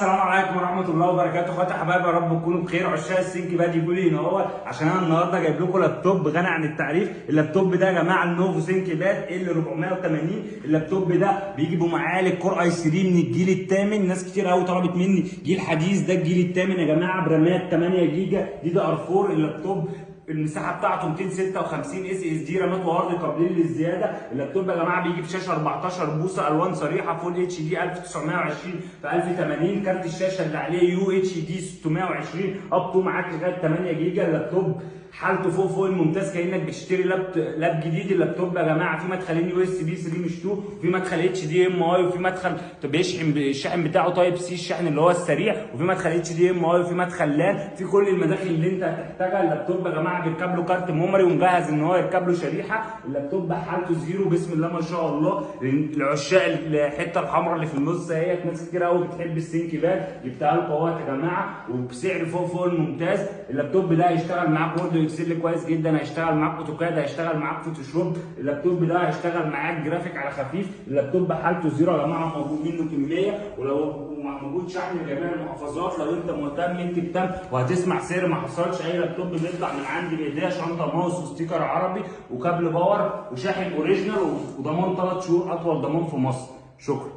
السلام عليكم ورحمه الله وبركاته. اخواتي حبايبي، يا رب تكونوا بخير. عشاق السنك بادي يقول لي هنا عشان انا النهارده جايب لكم لابتوب غني عن التعريف. اللابتوب ده يا جماعه النوفو سينك باد ال 480. اللابتوب ده بيجي بمعالج كور اي 3 من الجيل الثامن. ناس كتير قوي طلبت مني جيل حديث، ده الجيل الثامن يا جماعه، برامات 8 جيجا دي دي ار 4. اللابتوب المساحه بتاعته 256 اس اس دي، رامات وهارد قابلين للزياده. اللابتوب يا جماعه بيجي بشاشه 14 بوصه، الوان صريحه، فول اتش دي 1920 في 1080. كارت الشاشه اللي عليه يو اتش دي 620 اب تو معاك لغايه 8 جيجا. اللابتوب حالته فوق الممتاز، كانك بتشتري لاب جديد. اللابتوب يا جماعه فيه مدخلين يو اس بي 3 مش 2، وفي مدخل اتش دي ام اي، وفي مدخل بيشحن الشاحن بتاعه تايب سي، الشحن اللي هو السريع، وفي مدخل اتش دي ام اي، وفي مدخل لان، في كل المداخل اللي انت هتحتاجها. اللابتوب يا جماعه بيركب له كارت ميموري ومجهز ان هو يركب له شريحه. اللابتوب حالته زيرو بسم الله ما شاء الله. لعشاق الحته الحمراء اللي في النص اهيت، ناس كتير قوي بتحب السينك باد، جبتها لكم اهوت يا جماعه وبسعر فوق الممتاز. اللابتوب ده هيشتغل معاك وورد اكسل كويس جدا، هيشتغل معاك اوتوكاد، هيشتغل معاك فوتوشوب. اللابتوب ده هيشتغل معاك جرافيك على خفيف. اللابتوب حالته زيرو يا جماعه، موجود منه كميه، ولو موجود شحن لجميع المحافظات. لو انت مهتم اكتب تم وهتسمع سعر ما حصلش. اي لابتوب بيطلع من عندي بايديا، شنطه ماوس وستيكر عربي وكابل باور وشاحن اوريجينال وضمان 3 شهور، اطول ضمان في مصر. شكرا.